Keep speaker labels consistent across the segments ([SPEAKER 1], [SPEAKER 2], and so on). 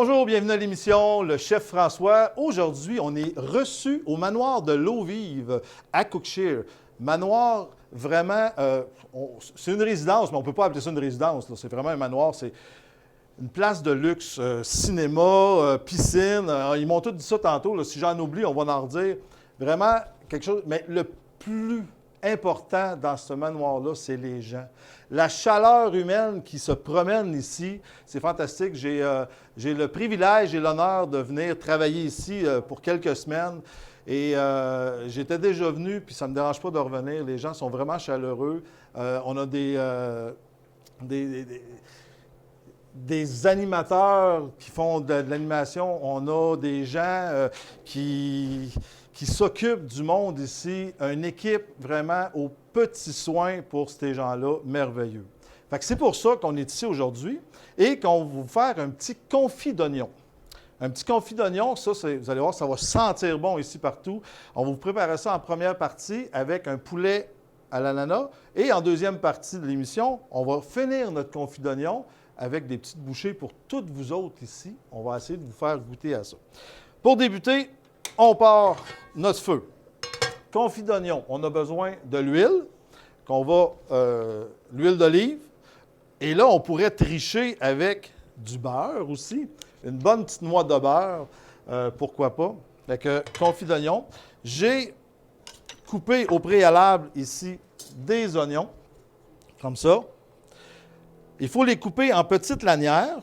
[SPEAKER 1] Bonjour, bienvenue à l'émission Le Chef François. Aujourd'hui, on est reçu au manoir de l'Eau-Vive à Cookshire. Manoir vraiment, c'est une résidence, mais on ne peut pas appeler ça une résidence. C'est vraiment un manoir, c'est une place de luxe, cinéma, piscine. Ils m'ont tous dit ça tantôt. Là, si j'en oublie, on va en redire. Vraiment quelque chose. Mais le plus important dans ce manoir-là, c'est les gens. La chaleur humaine qui se promène ici, c'est fantastique. J'ai le privilège et l'honneur de venir travailler ici pour quelques semaines. Et j'étais déjà venu, puis ça ne me dérange pas de revenir. Les gens sont vraiment chaleureux. On a des animateurs qui font de l'animation. On a des gens qui s'occupent du monde ici. Une équipe vraiment aux petits soins pour ces gens-là merveilleux. Fait que c'est pour ça qu'on est ici aujourd'hui et qu'on va vous faire un petit confit d'oignon. Un petit confit d'oignon, ça, vous allez voir, ça va sentir bon ici partout. On va vous préparer ça en première partie avec un poulet à l'ananas. Et en deuxième partie de l'émission, on va finir notre confit d'oignon avec des petites bouchées pour toutes vous autres ici. On va essayer de vous faire goûter à ça. Pour débuter, on part notre feu. Confit d'oignon, on a besoin de l'huile, l'huile d'olive. Et là, on pourrait tricher avec du beurre aussi. Une bonne petite noix de beurre, pourquoi pas. Fait que, confit d'oignon. J'ai coupé au préalable ici des oignons, comme ça. Il faut les couper en petites lanières,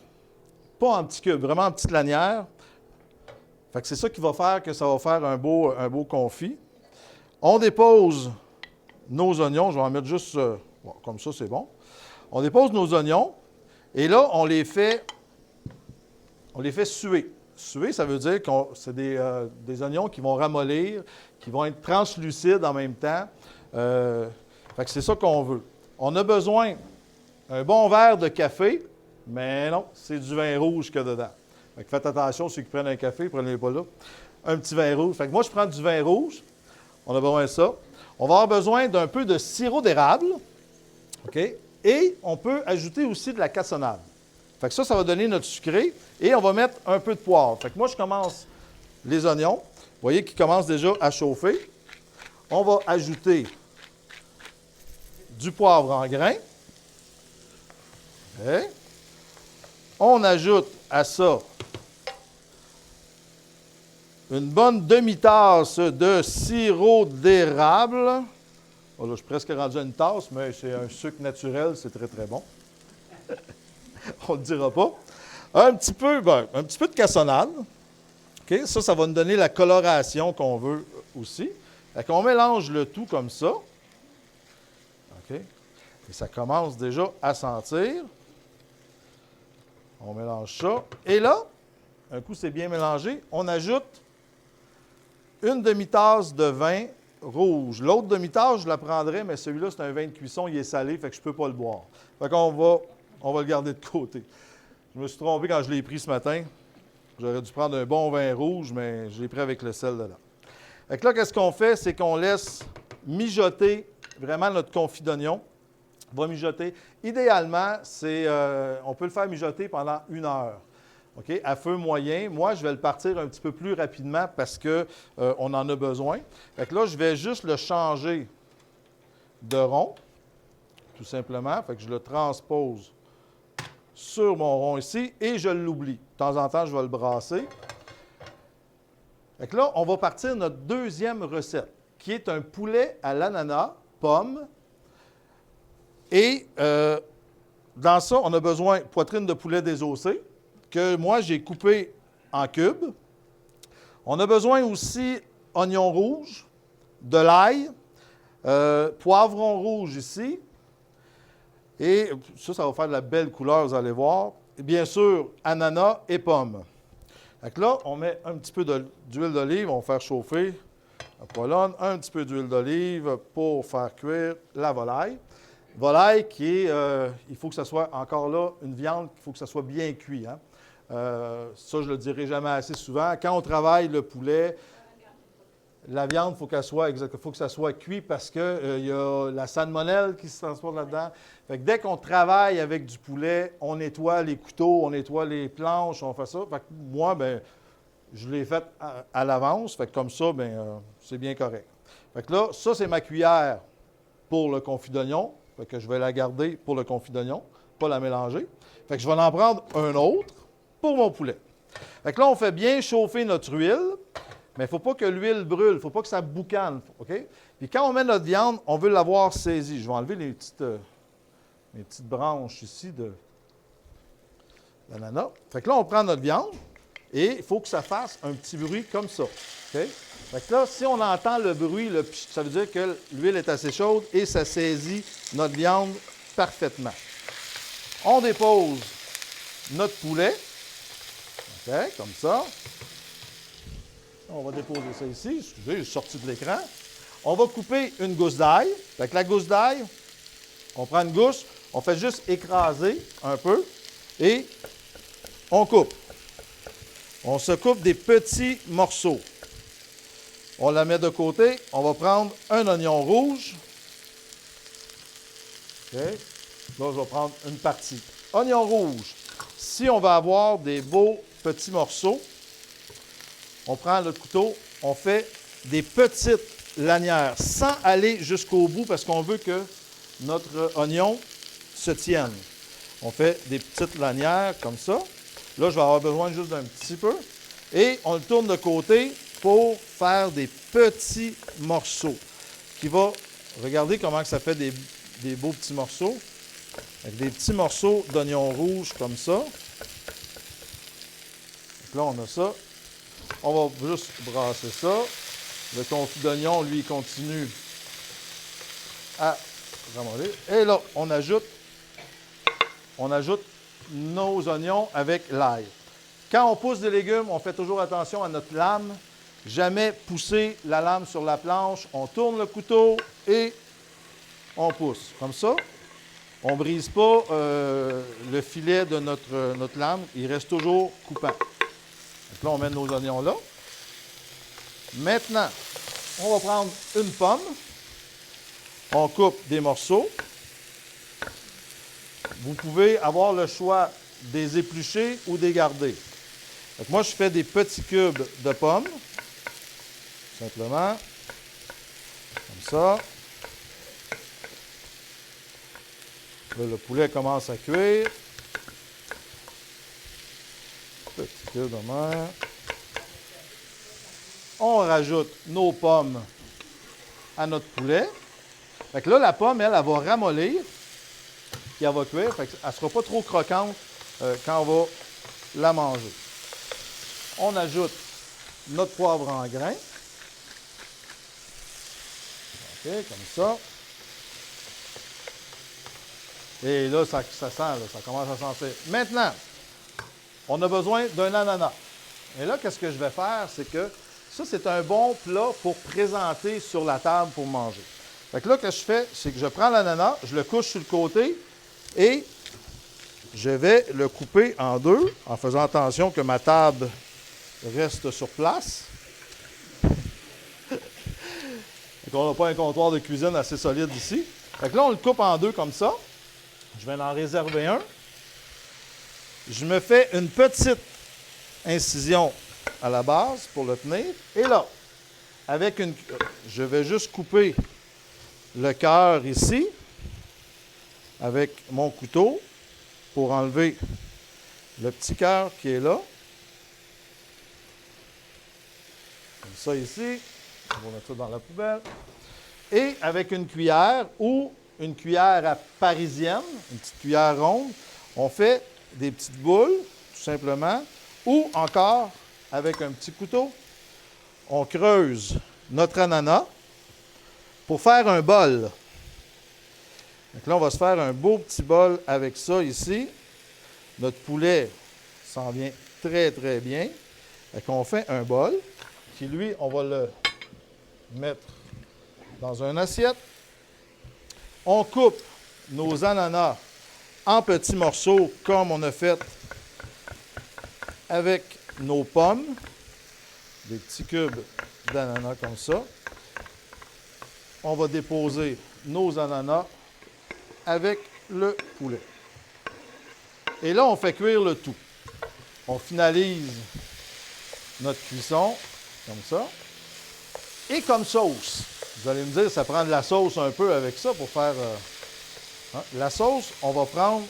[SPEAKER 1] pas en petits cubes, vraiment en petites lanières. Fait que c'est ça qui va faire que ça va faire un beau confit. On dépose nos oignons. Je vais en mettre juste comme ça, c'est bon. On dépose nos oignons et là, on les fait suer. Suer, ça veut dire que c'est des oignons qui vont ramollir, qui vont être translucides en même temps. Fait que c'est ça qu'on veut. On a besoin d'un bon verre de café, mais non, c'est du vin rouge qu'il y a dedans. Fait que faites attention, ceux qui prennent un café, prenez-le pas là. Un petit vin rouge. Fait que moi, je prends du vin rouge. On a besoin de ça. On va avoir besoin d'un peu de sirop d'érable. OK? Et on peut ajouter aussi de la cassonade. Fait que ça va donner notre sucré. Et on va mettre un peu de poivre. Fait que moi, je commence les oignons. Vous voyez qu'ils commencent déjà à chauffer. On va ajouter du poivre en grains. OK? On ajoute à ça une bonne demi-tasse de sirop d'érable. Oh là, je suis presque rendu à une tasse, mais c'est un sucre naturel, c'est très, très bon. On ne le dira pas. Un petit peu de cassonade. OK? Ça va nous donner la coloration qu'on veut aussi. Fait qu'on mélange le tout comme ça. OK? Et ça commence déjà à sentir. On mélange ça. Et là, un coup c'est bien mélangé, on ajoute une demi-tasse de vin rouge. L'autre demi-tasse, je la prendrais, mais celui-là, c'est un vin de cuisson, il est salé, fait que je ne peux pas le boire. Fait qu'on va le garder de côté. Je me suis trompé quand je l'ai pris ce matin. J'aurais dû prendre un bon vin rouge, mais je l'ai pris avec le sel dedans. Fait que là, qu'est-ce qu'on fait? C'est qu'on laisse mijoter vraiment notre confit d'oignon. On va mijoter. Idéalement, on peut le faire mijoter pendant 1 heure. OK? À feu moyen. Moi, je vais le partir un petit peu plus rapidement parce qu'on en a besoin. Fait que là, je vais juste le changer de rond, tout simplement. Fait que je le transpose sur mon rond ici et je l'oublie. De temps en temps, je vais le brasser. Fait que là, on va partir notre deuxième recette, qui est un poulet à l'ananas, pomme. Et dans ça, on a besoin de poitrine de poulet désossée, que moi, j'ai coupé en cubes. On a besoin aussi oignon rouge, de l'ail, poivron rouge ici. Et ça va faire de la belle couleur, vous allez voir. Et bien sûr, ananas et pommes. Donc là, on met un petit peu d'huile d'olive, on va faire chauffer la poêlonne, un petit peu d'huile d'olive pour faire cuire la volaille. Volaille qui est, il faut que ce soit encore là une viande, il faut que ça soit bien cuit. Hein? Ça, je ne le dirai jamais assez souvent. Quand on travaille le poulet, La viande, faut que ça soit cuit parce qu'il y a la salmonelle qui se transporte là-dedans. Fait que dès qu'on travaille avec du poulet, on nettoie les couteaux, on nettoie les planches, on fait ça. Fait que moi, ben, je l'ai fait à l'avance. Fait que comme ça, ben, c'est bien correct. Fait que là, ça, c'est ma cuillère pour le confit d'oignon. Fait que je vais la garder pour le confit d'oignon, pas la mélanger. Fait que je vais en prendre un autre pour mon poulet. Fait que là, on fait bien chauffer notre huile. Mais il ne faut pas que l'huile brûle, il ne faut pas que ça boucane. OK? Puis quand on met notre viande, on veut l'avoir saisie. Je vais enlever mes petites branches ici de l'ananas. Fait que là, on prend notre viande et il faut que ça fasse un petit bruit comme ça. OK? Fait que là, si on entend le bruit, ça veut dire que l'huile est assez chaude et ça saisit notre viande parfaitement. On dépose notre poulet. OK? Comme ça. On va déposer ça ici. Excusez, j'ai sorti de l'écran. On va couper une gousse d'ail. Fait que la gousse d'ail, on prend une gousse, on fait juste écraser un peu et on coupe. On se coupe des petits morceaux. On la met de côté. On va prendre un oignon rouge. OK. Là, je vais prendre une partie. Oignon rouge. Si on va avoir des beaux petits morceaux, on prend le couteau, on fait des petites lanières sans aller jusqu'au bout parce qu'on veut que notre oignon se tienne. On fait des petites lanières comme ça. Là, je vais avoir besoin juste d'un petit peu. Et on le tourne de côté pour faire des petits morceaux. Regardez comment ça fait des beaux petits morceaux. Avec des petits morceaux d'oignon rouge comme ça. Donc là, on a ça. On va juste brasser ça. Le confit d'oignon, lui, continue à ramollir. Et là, on ajoute nos oignons avec l'ail. Quand on pousse des légumes, on fait toujours attention à notre lame. Jamais pousser la lame sur la planche. On tourne le couteau et on pousse. Comme ça. On ne brise pas le filet de notre lame. Il reste toujours coupant. Donc là, on met nos oignons là. Maintenant, on va prendre une pomme. On coupe des morceaux. Vous pouvez avoir le choix des éplucher ou des garder. Donc moi, je fais des petits cubes de pommes. Simplement. Comme ça. Là, le poulet commence à cuire. Petit cube de mer. On rajoute nos pommes à notre poulet. Fait que là, la pomme, elle va ramollir. Puis elle va cuire. Fait qu'elle ne sera pas trop croquante quand on va la manger. On ajoute notre poivre en grains. OK, comme ça. Et là, ça sent, là, ça commence à sentir. Maintenant, on a besoin d'un ananas. Et là, qu'est-ce que je vais faire? C'est que ça, c'est un bon plat pour présenter sur la table pour manger. Fait que là, ce que je fais, c'est que je prends l'ananas, je le couche sur le côté et je vais le couper en deux en faisant attention que ma table reste sur place. On n'a pas un comptoir de cuisine assez solide ici. Fait que là, on le coupe en deux comme ça. Je vais en réserver un. Je me fais une petite incision à la base pour le tenir. Et là, je vais juste couper le cœur ici avec mon couteau pour enlever le petit cœur qui est là. Comme ça ici. On va mettre ça dans la poubelle. Et avec une cuillère ou une cuillère à parisienne, une petite cuillère ronde, on fait des petites boules, tout simplement, ou encore, avec un petit couteau, on creuse notre ananas pour faire un bol. Donc là, on va se faire un beau petit bol avec ça ici. Notre poulet s'en vient très, très bien. Donc, on fait un bol qui, lui, on va le mettre dans une assiette. On coupe nos ananas en petits morceaux comme on a fait avec nos pommes. Des petits cubes d'ananas comme ça. On va déposer nos ananas avec le poulet. Et là, on fait cuire le tout. On finalise notre cuisson comme ça. Et comme sauce, vous allez me dire, ça prend de la sauce un peu avec ça pour faire... La sauce, on va prendre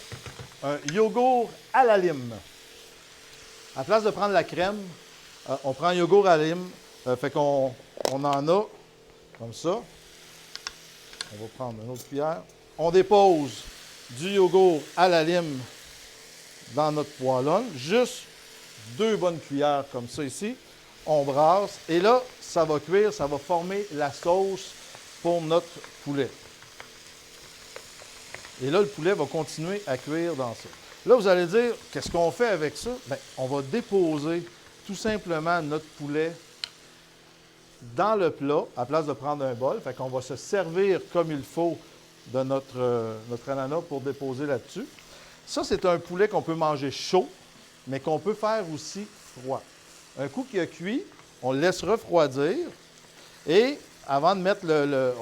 [SPEAKER 1] un yogourt à la lime. À la place de prendre la crème, on prend un yogourt à la lime. Fait qu'on en a comme ça. On va prendre une autre cuillère. On dépose du yogourt à la lime dans notre poêlonne. Juste 2 bonnes cuillères comme ça ici. On brasse. Et là, ça va cuire, ça va former la sauce pour notre poulet. Et là, le poulet va continuer à cuire dans ça. Là, vous allez dire, qu'est-ce qu'on fait avec ça? Bien, on va déposer tout simplement notre poulet dans le plat, à la place de prendre un bol. Fait qu'on va se servir comme il faut de notre ananas pour déposer là-dessus. Ça, c'est un poulet qu'on peut manger chaud, mais qu'on peut faire aussi froid. Un coup qu'il a cuit, on le laisse refroidir. Et avant de mettre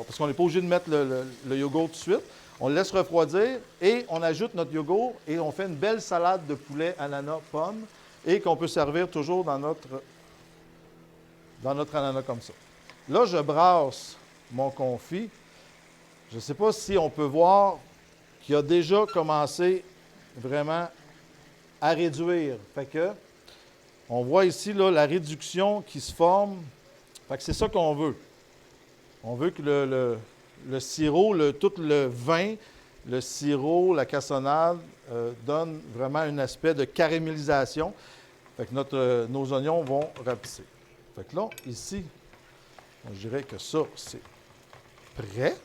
[SPEAKER 1] parce qu'on n'est pas obligé de mettre le yogourt tout de suite, on le laisse refroidir et on ajoute notre yogourt et on fait une belle salade de poulet, ananas, pommes et qu'on peut servir toujours dans notre ananas comme ça. Là, je brasse mon confit. Je ne sais pas si on peut voir qu'il a déjà commencé vraiment à réduire. Fait que, on voit ici là, la réduction qui se forme. Fait que c'est ça qu'on veut. On veut que le sirop, tout le vin, le sirop, la cassonade donne vraiment un aspect de caramélisation. Fait que nos oignons vont rapetisser. Fait que là, ici, je dirais que ça, c'est prêt.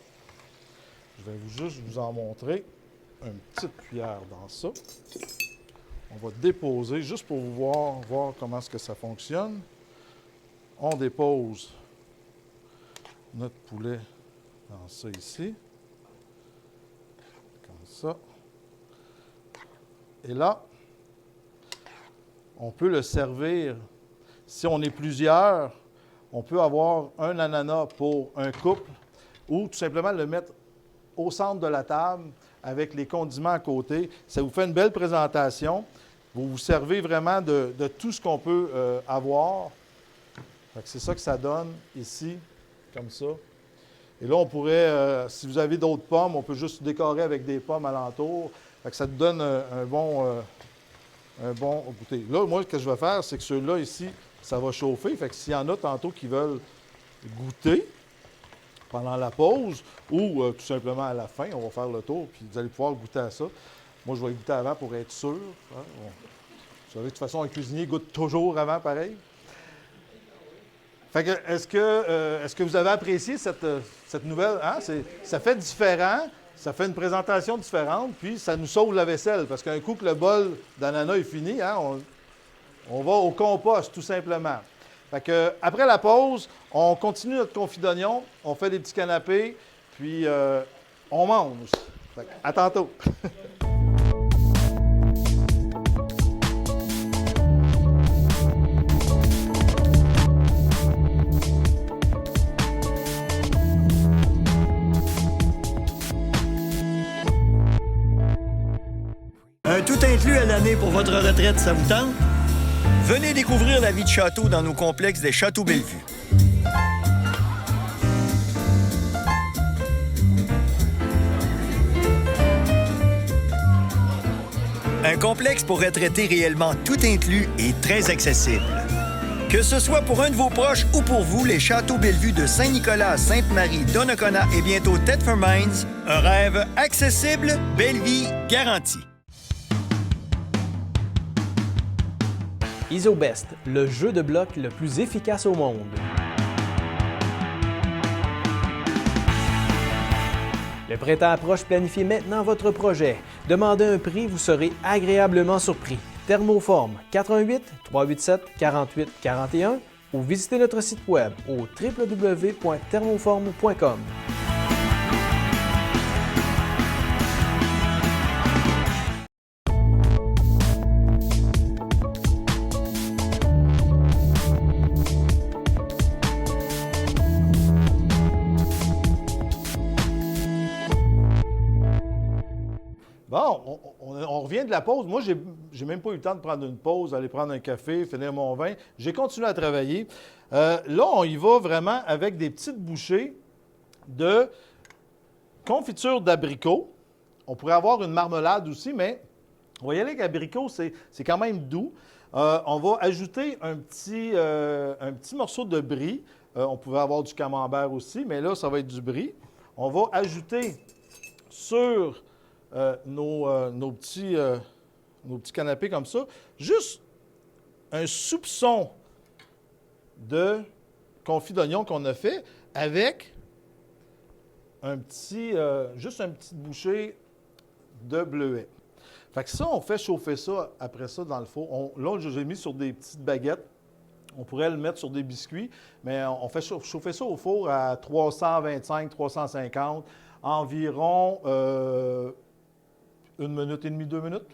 [SPEAKER 1] Je vais juste vous en montrer une petite cuillère dans ça. On va déposer, juste pour vous voir comment est-ce que ça fonctionne. On dépose notre poulet dans ça ici. Comme ça. Et là, on peut le servir. Si on est plusieurs, on peut avoir un ananas pour un couple ou tout simplement le mettre au centre de la table avec les condiments à côté. Ça vous fait une belle présentation. Vous vous servez vraiment de tout ce qu'on peut avoir. C'est ça que ça donne ici, comme ça. Et là, on pourrait, si vous avez d'autres pommes, on peut juste décorer avec des pommes alentour. Ça nous donne un bon goûter. Là, moi, ce que je vais faire, c'est que ceux-là ici, ça va chauffer. Fait que s'il y en a tantôt qui veulent goûter pendant la pause ou tout simplement à la fin, on va faire le tour, puis vous allez pouvoir goûter à ça. Moi, je vais goûter avant pour être sûr. Hein. Vous savez, de toute façon, un cuisinier goûte toujours avant, pareil. Fait que, est-ce que vous avez apprécié cette nouvelle? Hein? Ça fait différent, ça fait une présentation différente, puis ça nous sauve la vaisselle, parce qu'un coup que le bol d'ananas est fini, hein, on va au compost, tout simplement. Fait que, après la pause, on continue notre confit d'oignon, on fait des petits canapés, puis on mange. Fait que, à tantôt!
[SPEAKER 2] Un tout inclus à l'année pour votre retraite, ça vous tente? Venez découvrir la vie de château dans nos complexes des Châteaux Bellevue. Un complexe pour retraités réellement tout inclus et très accessible. Que ce soit pour un de vos proches ou pour vous, les Châteaux Bellevue de Saint-Nicolas, Sainte-Marie, Donnacona et bientôt Thetford Mines, un rêve accessible, belle vie garantie.
[SPEAKER 3] Isobest, le jeu de blocs le plus efficace au monde. Le printemps approche, planifiez maintenant votre projet. Demandez un prix, vous serez agréablement surpris. Thermoform 88 387 48 41 ou visitez notre site web au www.thermoform.com.
[SPEAKER 1] Bon, on revient de la pause. Moi, j'ai même pas eu le temps de prendre une pause, aller prendre un café, finir mon vin. J'ai continué à travailler. Là, on y va vraiment avec des petites bouchées de confiture d'abricot. On pourrait avoir une marmelade aussi, mais on va y aller avec l'abricot, c'est quand même doux. On va ajouter un petit morceau de brie. On pouvait avoir du camembert aussi, mais là, ça va être du brie. On va ajouter sur nos petits canapés comme ça, juste un soupçon de confit d'oignon qu'on a fait avec juste un petit bouchée de bleuet. Fait que ça, on fait chauffer ça après ça dans le four. Là, j'ai mis sur des petites baguettes. On pourrait le mettre sur des biscuits, mais on fait chauffer ça au four à 325, 350, environ 1 minute et demie, 2 minutes.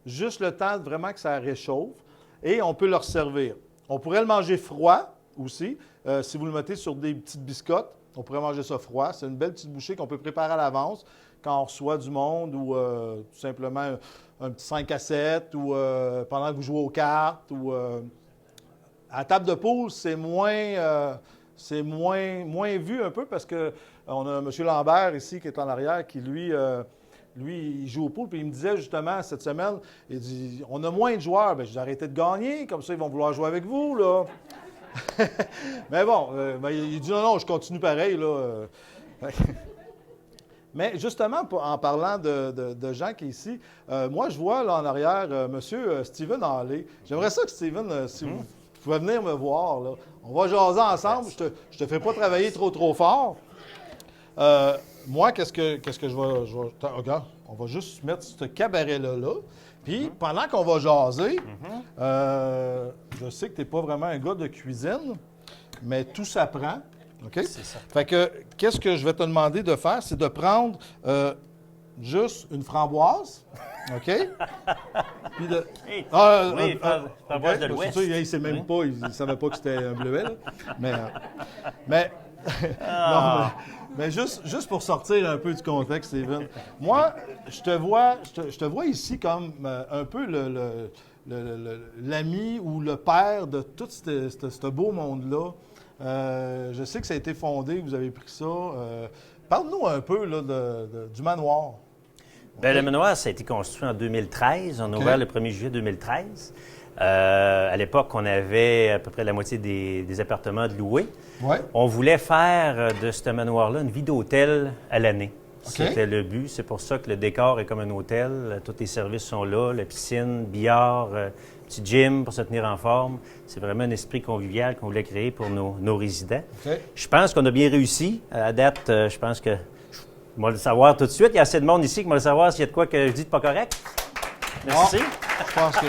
[SPEAKER 1] Juste le temps vraiment que ça réchauffe et on peut le resservir. On pourrait le manger froid aussi. Si vous le mettez sur des petites biscottes, on pourrait manger ça froid. C'est une belle petite bouchée qu'on peut préparer à l'avance quand on reçoit du monde ou tout simplement un petit 5 à 7 ou pendant que vous jouez aux cartes. Ou, à la table de poule, c'est moins vu un peu parce qu'on a M. Lambert ici qui est en arrière qui, lui, il joue au pool. Puis il me disait justement cette semaine, il dit, on a moins de joueurs. Bien, j'ai arrêté de gagner, comme ça ils vont vouloir jouer avec vous, là. Mais bon, il dit non, je continue pareil, là. Mais justement, en parlant de Jean qui est ici, moi, je vois là en arrière M. Steven Hallé. J'aimerais ça que Steven, si vous pouvez venir me voir, là. On va jaser ensemble. Je te fais pas travailler trop fort. Moi, qu'est-ce que je vais regarde, on va juste mettre ce cabaret-là. Puis, pendant qu'on va jaser, je sais que tu n'es pas vraiment un gars de cuisine, mais tout s'apprend. OK?
[SPEAKER 4] C'est ça.
[SPEAKER 1] Fait que, qu'est-ce que je vais te demander de faire? C'est de prendre juste une framboise. OK? Puis de...
[SPEAKER 4] Hey,
[SPEAKER 1] oui,
[SPEAKER 4] framboise de l'Ouest.
[SPEAKER 1] C'est ça, il ne sait même pas, il ne savait pas que c'était un bleuet. Là. Mais mais juste pour sortir un peu du contexte, Steven, moi, je te vois ici comme un peu l'ami ou le père de tout ce beau monde-là. Je sais que ça a été fondé, vous avez pris ça. Parle-nous un peu là, du manoir.
[SPEAKER 4] Bien, le manoir, ça a été construit en 2013. On a ouvert le 1er juillet 2013. À l'époque, on avait à peu près la moitié des appartements de louer.
[SPEAKER 1] Ouais.
[SPEAKER 4] On voulait faire de ce manoir-là une vie d'hôtel à l'année. C'était le but. C'est pour ça que le décor est comme un hôtel. Tous les services sont là, la piscine, billard, petit gym pour se tenir en forme. C'est vraiment un esprit convivial qu'on voulait créer pour nos résidents.
[SPEAKER 1] Okay.
[SPEAKER 4] Je pense qu'on a bien réussi. À date, je pense que... On va le savoir tout de suite. Il y a assez de monde ici qui va le savoir s'il y a de quoi que je dis de pas correct. Merci.
[SPEAKER 1] Non, je pense que...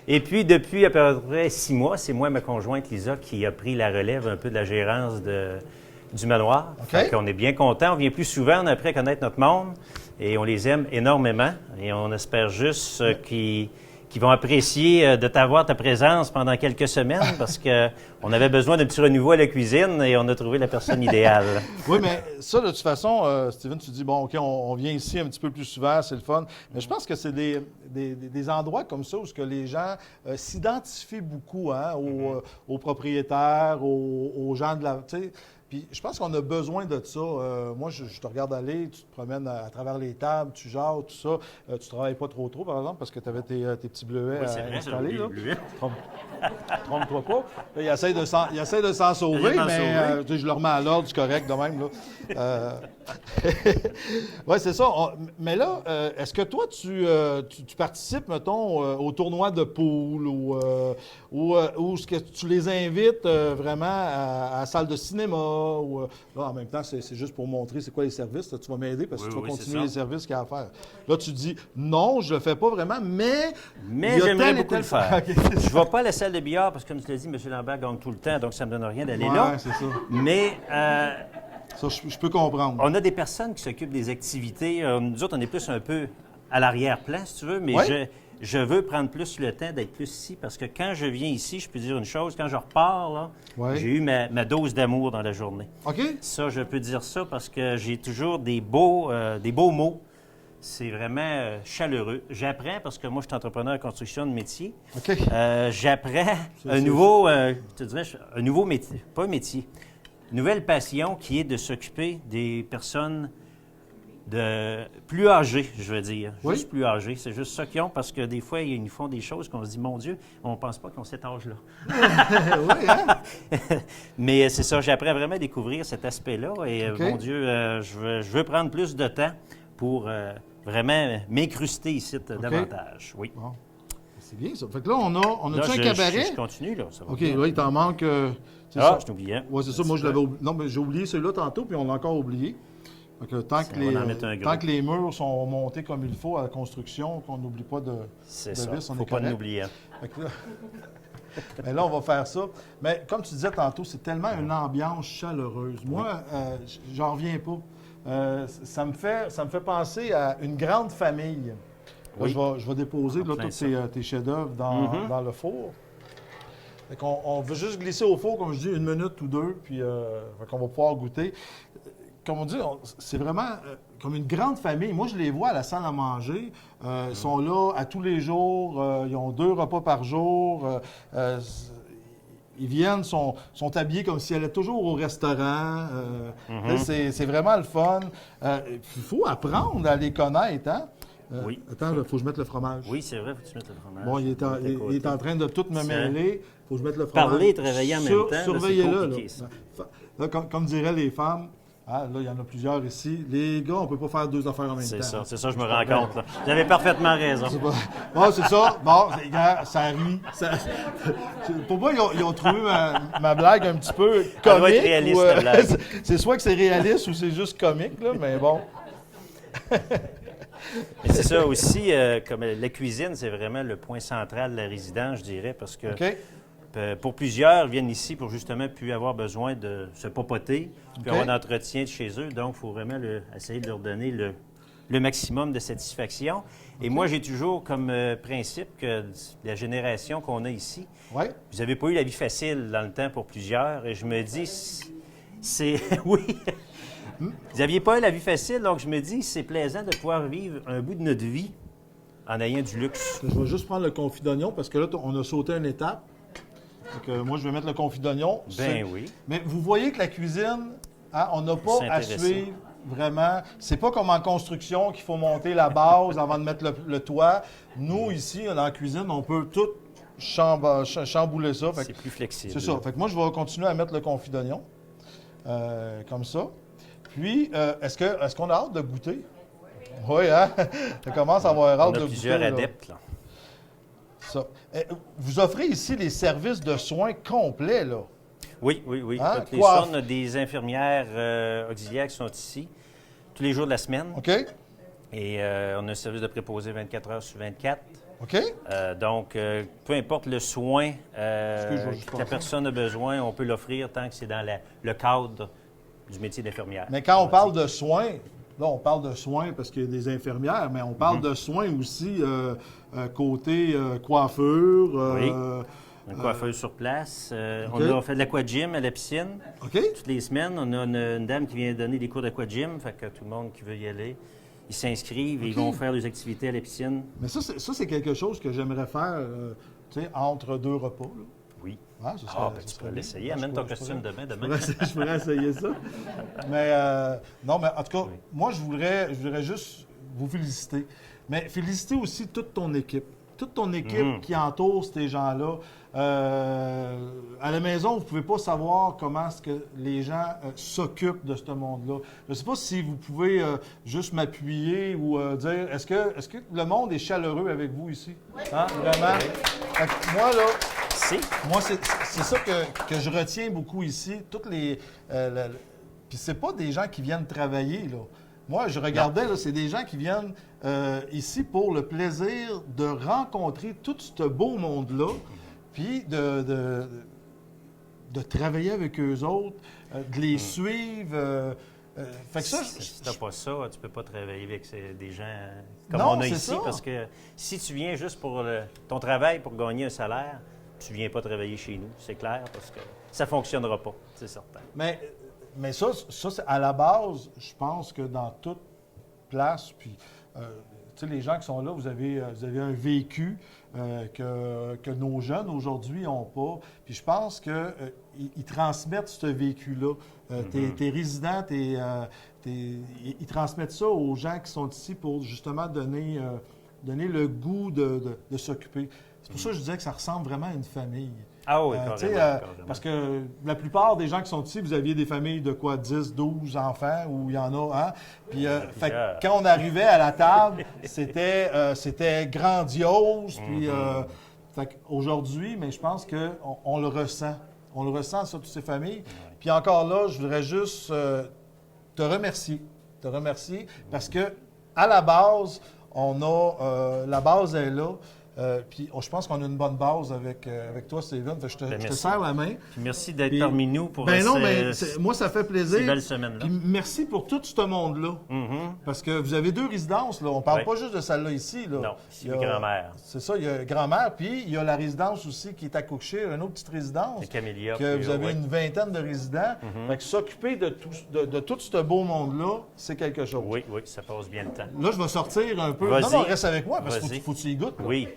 [SPEAKER 4] Et puis, depuis à peu près 6 mois, c'est moi et ma conjointe Lisa qui a pris la relève un peu de la gérance du manoir.
[SPEAKER 1] Okay.
[SPEAKER 4] On est bien contents. On vient plus souvent, on a appris à connaître notre monde et on les aime énormément. Et on espère juste qu'ils vont apprécier de t'avoir ta présence pendant quelques semaines parce qu'on avait besoin d'un petit renouveau à la cuisine et on a trouvé la personne idéale.
[SPEAKER 1] Oui, mais ça, de toute façon, Steven, tu dis, bon, OK, on vient ici un petit peu plus souvent, c'est le fun. Mais je pense que c'est des endroits comme ça où que les gens s'identifient beaucoup aux propriétaires, aux gens de la... Puis je pense qu'on a besoin de ça. Moi, je te regarde aller, tu te promènes à travers les tables, tu jases, tout ça. Tu ne travailles pas trop, par exemple, parce que tu avais tes petits bleuets à installer. Trompe-toi pas. Là, il essaie de s'en sauver, mais je le remets à l'ordre, c'est correct de même. Oui, c'est ça. Mais là, est-ce que toi, tu participes, mettons, au tournoi de pool ou est-ce que tu les invites vraiment à la salle de cinéma? Là, en même temps, c'est juste pour montrer c'est quoi les services. Là, tu vas m'aider parce que tu vas continuer les services qu'il y a à faire. Là, tu dis non, je ne le fais pas vraiment, mais
[SPEAKER 4] j'aimerais beaucoup le faire.
[SPEAKER 1] Okay,
[SPEAKER 4] je ne vais pas à la salle de billard parce que, comme tu l'as dit, M. Lambert gagne tout le temps, donc ça ne me donne rien d'aller là.
[SPEAKER 1] C'est ça.
[SPEAKER 4] Mais
[SPEAKER 1] ça, je peux comprendre.
[SPEAKER 4] On a des personnes qui s'occupent des activités. Nous autres, on est plus un peu à l'arrière-plan, si tu veux, mais je veux prendre plus le temps d'être plus ici parce que quand je viens ici, je peux dire une chose, quand je repars, là,
[SPEAKER 1] Ouais.
[SPEAKER 4] j'ai eu ma dose d'amour dans la journée.
[SPEAKER 1] OK?
[SPEAKER 4] Ça, je peux dire ça parce que j'ai toujours des beaux mots. C'est vraiment chaleureux. J'apprends parce que moi, je suis entrepreneur en construction de métier.
[SPEAKER 1] OK.
[SPEAKER 4] J'apprends un nouveau, je te dirais, un nouveau métier, pas un métier, une nouvelle passion qui est de s'occuper des personnes plus âgés, je veux dire.
[SPEAKER 1] Oui.
[SPEAKER 4] Juste plus âgés. C'est juste ça qu'ils ont parce que des fois, ils nous font des choses qu'on se dit, mon Dieu, on ne pense pas qu'ils ont cet âge-là.
[SPEAKER 1] Oui, hein?
[SPEAKER 4] Mais c'est ça, j'apprends vraiment à découvrir cet aspect-là. Et
[SPEAKER 1] OK.
[SPEAKER 4] mon Dieu, je veux prendre plus de temps pour vraiment m'incruster ici davantage. Oui.
[SPEAKER 1] Bon. C'est bien, ça. Fait que là, on a
[SPEAKER 4] Là,
[SPEAKER 1] un cabaret?
[SPEAKER 4] je continue, là. Ça va
[SPEAKER 1] OK,
[SPEAKER 4] bien.
[SPEAKER 1] oui, il t'en manque... c'est
[SPEAKER 4] Ah,
[SPEAKER 1] ça.
[SPEAKER 4] je t'oubliais.
[SPEAKER 1] Oui, c'est ça. Moi, je l'avais oublié. Non, mais j'ai oublié celui-là tantôt, puis on l'a encore oublié. Fait que tant
[SPEAKER 4] On va en mettre un gros.
[SPEAKER 1] que les murs sont montés comme il faut à la construction, qu'on n'oublie pas de
[SPEAKER 4] C'est
[SPEAKER 1] de
[SPEAKER 4] ça.
[SPEAKER 1] vis, on
[SPEAKER 4] Faut
[SPEAKER 1] est
[SPEAKER 4] pas
[SPEAKER 1] correct.
[SPEAKER 4] l'oublier.
[SPEAKER 1] Fait que là... Mais là, on va faire ça. Mais comme tu disais tantôt, c'est tellement une ambiance chaleureuse. Moi, j'en reviens pas. Ça me fait penser à une grande famille. Là,
[SPEAKER 4] Oui.
[SPEAKER 1] je vais déposer là,
[SPEAKER 4] plein
[SPEAKER 1] tous
[SPEAKER 4] ça.
[SPEAKER 1] tes chefs-d'œuvre dans le four. Fait qu'on on veut juste glisser au four, comme je dis, 1 minute ou 2, puis fait qu'on va pouvoir goûter. Comme on dit, c'est vraiment comme une grande famille. Moi, je les vois à la salle à manger. Ils sont là à tous les jours. Ils ont 2 repas par jour. Ils viennent, sont habillés comme s'ils allaient toujours au restaurant. C'est vraiment le fun. Il faut apprendre à les connaître, hein?
[SPEAKER 4] Oui.
[SPEAKER 1] Attends, il faut que je mette le fromage.
[SPEAKER 4] Oui, c'est vrai, faut que tu mettes le fromage.
[SPEAKER 1] Bon, il est en train de tout me mêler. Il faut que je mette le fromage.
[SPEAKER 4] Parler et travailler en même temps, là,
[SPEAKER 1] Surveillez-le.
[SPEAKER 4] c'est
[SPEAKER 1] Là.
[SPEAKER 4] compliqué, ça.
[SPEAKER 1] Là, comme diraient les femmes, là, il y en a plusieurs ici. Les gars, on ne peut pas faire 2 affaires en même temps.
[SPEAKER 4] C'est ça, je me rends compte. Là. Vous avez parfaitement raison.
[SPEAKER 1] C'est pas... Bon, c'est ça. Bon, gars, ça rit. Pour moi, ils ont trouvé ma blague un petit peu comique.
[SPEAKER 4] Elle doit être réaliste, la blague.
[SPEAKER 1] C'est soit que c'est réaliste ou c'est juste comique, là, mais bon.
[SPEAKER 4] Mais c'est ça aussi, comme la cuisine, c'est vraiment le point central de la résidence, je dirais, parce que
[SPEAKER 1] OK?
[SPEAKER 4] pour plusieurs, ils viennent ici pour justement plus avoir besoin de se popoter, puis
[SPEAKER 1] OK.
[SPEAKER 4] avoir d'entretien de chez eux. Donc, il faut vraiment essayer de leur donner le maximum de satisfaction. Et moi, j'ai toujours comme principe que la génération qu'on a ici,
[SPEAKER 1] Oui.
[SPEAKER 4] vous n'avez pas eu la vie facile dans le temps pour plusieurs. Et je me dis, c'est... oui. Vous n'aviez pas eu la vie facile, donc je me dis, c'est plaisant de pouvoir vivre un bout de notre vie en ayant du luxe.
[SPEAKER 1] Je vais juste prendre le confit d'oignon parce que là, on a sauté une étape. Donc, moi, je vais mettre le confit d'oignon.
[SPEAKER 4] Ben oui.
[SPEAKER 1] Mais vous voyez que la cuisine, hein, on n'a pas
[SPEAKER 4] C'est
[SPEAKER 1] à
[SPEAKER 4] intéressant.
[SPEAKER 1] suivre vraiment. C'est pas comme en construction qu'il faut monter la base avant de mettre le toit. Nous, ici, dans la cuisine, on peut tout chambouler ça. Fait que
[SPEAKER 4] C'est plus flexible.
[SPEAKER 1] c'est ça. Fait que moi, je vais continuer à mettre le confit d'oignon. Comme ça. Puis, est-ce qu'on a hâte de goûter? Oui, hein? Ça commence à avoir hâte
[SPEAKER 4] On
[SPEAKER 1] de
[SPEAKER 4] a
[SPEAKER 1] goûter.
[SPEAKER 4] plusieurs
[SPEAKER 1] là.
[SPEAKER 4] adeptes, là.
[SPEAKER 1] Ça. Vous offrez ici les services de soins complets, là.
[SPEAKER 4] Oui.
[SPEAKER 1] Hein?
[SPEAKER 4] Toutes les soirs, on a des infirmières auxiliaires qui sont ici tous les jours de la semaine.
[SPEAKER 1] OK?
[SPEAKER 4] Et on a un service de préposé 24 heures sur 24.
[SPEAKER 1] OK?
[SPEAKER 4] Donc, peu importe le soin
[SPEAKER 1] je vais juste
[SPEAKER 4] que la
[SPEAKER 1] passer.
[SPEAKER 4] personne a besoin, on peut l'offrir tant que c'est dans le cadre du métier d'infirmière.
[SPEAKER 1] Mais quand on parle de soins, là, on parle de soins parce qu'il y a des infirmières, mais on parle de soins aussi côté coiffure.
[SPEAKER 4] Oui. Une coiffeuse sur place.
[SPEAKER 1] OK.
[SPEAKER 4] On a fait de l'aquagym à la piscine.
[SPEAKER 1] OK?
[SPEAKER 4] Toutes les semaines, on a une dame qui vient donner des cours d'aquagym. Fait que tout le monde qui veut y aller, ils s'inscrivent et ils
[SPEAKER 1] OK.
[SPEAKER 4] vont faire des activités à la piscine.
[SPEAKER 1] Mais ça, c'est quelque chose que j'aimerais faire, tu sais, entre 2 repas. Là.
[SPEAKER 4] Oui.
[SPEAKER 1] Ah, ça serait-
[SPEAKER 4] Ah, ben,
[SPEAKER 1] ça
[SPEAKER 4] tu
[SPEAKER 1] serait
[SPEAKER 4] peux
[SPEAKER 1] bien.
[SPEAKER 4] l'essayer.
[SPEAKER 1] Ah,
[SPEAKER 4] Amène
[SPEAKER 1] je
[SPEAKER 4] ton
[SPEAKER 1] pourrais-
[SPEAKER 4] costume demain.
[SPEAKER 1] Je pourrais essayer ça. Mais non, mais en tout cas, moi, je voudrais juste vous féliciter. Mais féliciter aussi toute ton équipe. Toute ton équipe qui entoure ces gens-là. À la maison, vous ne pouvez pas savoir comment est-ce que les gens s'occupent de ce monde-là. Je ne sais pas si vous pouvez juste m'appuyer ou dire, est-ce que le monde est chaleureux avec vous ici? Hein? Vraiment? Fait que moi, là, moi, c'est ça que je retiens beaucoup ici. Toutes les. Puis c'est pas des gens qui viennent travailler, là. Moi, je regardais, là, c'est des gens qui viennent ici pour le plaisir de rencontrer tout ce beau monde-là, puis de travailler avec eux autres, de les suivre. Fait que ça,
[SPEAKER 4] Si tu n'as pas ça, tu ne peux pas travailler avec des gens comme
[SPEAKER 1] Non,
[SPEAKER 4] on a
[SPEAKER 1] c'est
[SPEAKER 4] ici.
[SPEAKER 1] ça.
[SPEAKER 4] Parce que si tu viens juste pour ton travail, pour gagner un salaire, tu ne viens pas travailler chez nous, c'est clair, parce que ça ne fonctionnera pas, c'est certain.
[SPEAKER 1] Mais ça c'est à la base, je pense que dans toute place, puis tu sais, les gens qui sont là, vous avez un vécu que nos jeunes aujourd'hui n'ont pas. Puis je pense qu'ils transmettent ce vécu-là. Tes résidents, ils transmettent ça aux gens qui sont ici pour justement donner le goût de s'occuper. C'est pour ça que je disais que ça ressemble vraiment à une famille.
[SPEAKER 4] Ah oui, carrément.
[SPEAKER 1] Parce que la plupart des gens qui sont ici, vous aviez des familles de quoi, 10, 12 enfants, ou il y en a, hein? Puis fait que quand on arrivait à la table, c'était grandiose. Puis aujourd'hui, mais je pense qu'on le ressent. On le ressent sur toutes ces familles. Puis encore là, je voudrais juste te remercier. Parce que à la base, la base est là. Puis je pense qu'on a une bonne base avec toi, Steven. Je te serre la main.
[SPEAKER 4] Puis merci d'être parmi nous pour
[SPEAKER 1] moi, ça fait plaisir.
[SPEAKER 4] Ces belles semaines-là.
[SPEAKER 1] Puis merci pour tout ce monde-là. Parce que vous avez 2 résidences. Là. On ne parle pas juste de celle-là ici. Là.
[SPEAKER 4] Non, ici, grand-mère.
[SPEAKER 1] C'est ça, il y a grand-mère. Puis il y a la résidence aussi qui est à Cookshire, une autre petite résidence.
[SPEAKER 4] Camélia.
[SPEAKER 1] Que vous avez une vingtaine de résidents. Fait que s'occuper de tout ce beau monde-là, c'est quelque chose.
[SPEAKER 4] Oui, ça passe bien le temps.
[SPEAKER 1] Là, je vais sortir un peu.
[SPEAKER 4] Vas-y.
[SPEAKER 1] Non, reste avec moi parce qu'il faut que tu y goûtes. Là.
[SPEAKER 4] Oui.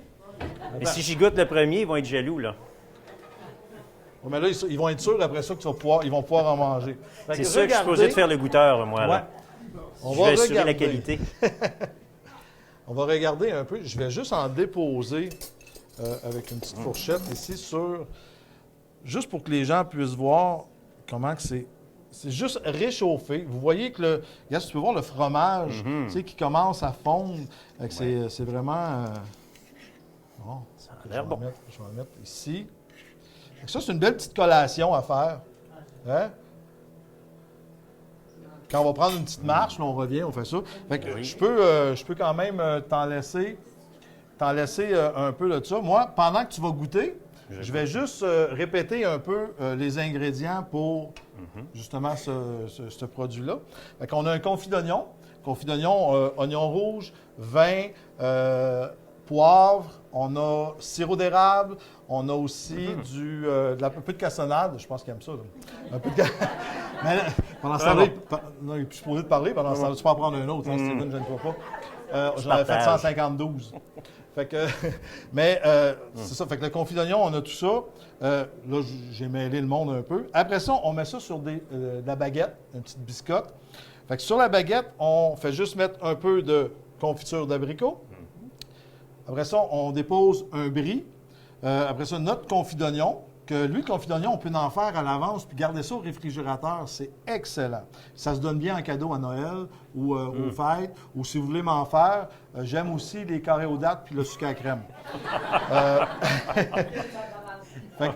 [SPEAKER 4] Et si j'y goûte le premier, ils vont être jaloux, là.
[SPEAKER 1] Mais là, ils vont être sûrs après ça ils vont pouvoir en manger.
[SPEAKER 4] C'est sûr que je suis supposé de faire le goûteur, moi, là.
[SPEAKER 1] On
[SPEAKER 4] je
[SPEAKER 1] va
[SPEAKER 4] vais assurer
[SPEAKER 1] regarder
[SPEAKER 4] la qualité.
[SPEAKER 1] On va regarder un peu. Je vais juste en déposer avec une petite fourchette ici juste pour que les gens puissent voir comment que c'est. C'est juste réchauffé. Vous voyez que regarde, tu peux voir le fromage qui commence à fondre. C'est vraiment... Bon,
[SPEAKER 4] ça a l'air bon.
[SPEAKER 1] Je vais en mettre ici. Ça, c'est une belle petite collation à faire. Hein? Quand on va prendre une petite marche, là, on revient, on fait ça. Fait que je peux quand même t'en laisser un peu de ça. Moi, pendant que tu vas goûter, je vais juste répéter un peu les ingrédients pour justement ce produit-là. Fait qu'on a un confit d'oignon. Confit d'oignon, oignon rouge, vin, poivre, on a sirop d'érable, on a aussi un peu de cassonade. Je pense qu'il aime ça. Là. Un peu de mais là, pendant ce temps-là, il est plus supposé de parler. Pendant ce temps-là, tu peux en prendre un autre, hein, Steven, je ne vois pas. J'en avais fait 152. Fait que, c'est ça. Fait que le confit d'oignon, on a tout ça. Là, j'ai mêlé le monde un peu. Après ça, on met ça sur de la baguette, une petite biscotte. Fait que sur la baguette, on fait juste mettre un peu de confiture d'abricot. Après ça, on dépose un brie. Après ça, notre confit d'oignon. Que lui, le confit d'oignon, on peut en faire à l'avance puis garder ça au réfrigérateur. C'est excellent. Ça se donne bien en cadeau à Noël ou aux fêtes. Ou si vous voulez m'en faire, j'aime aussi les carrés aux dattes puis le sucre à crème.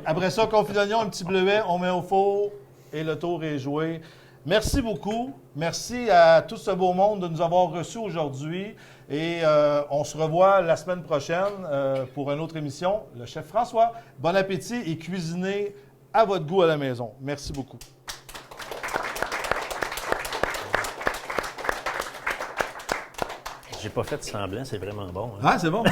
[SPEAKER 1] Après ça, confit d'oignon, un petit bleuet, on met au four et le tour est joué. Merci beaucoup. Merci à tout ce beau monde de nous avoir reçus aujourd'hui. Et on se revoit la semaine prochaine pour une autre émission. Le chef François, bon appétit et cuisinez à votre goût à la maison. Merci beaucoup.
[SPEAKER 4] J'ai pas fait de semblant, c'est vraiment bon. Hein?
[SPEAKER 1] Ah, c'est bon.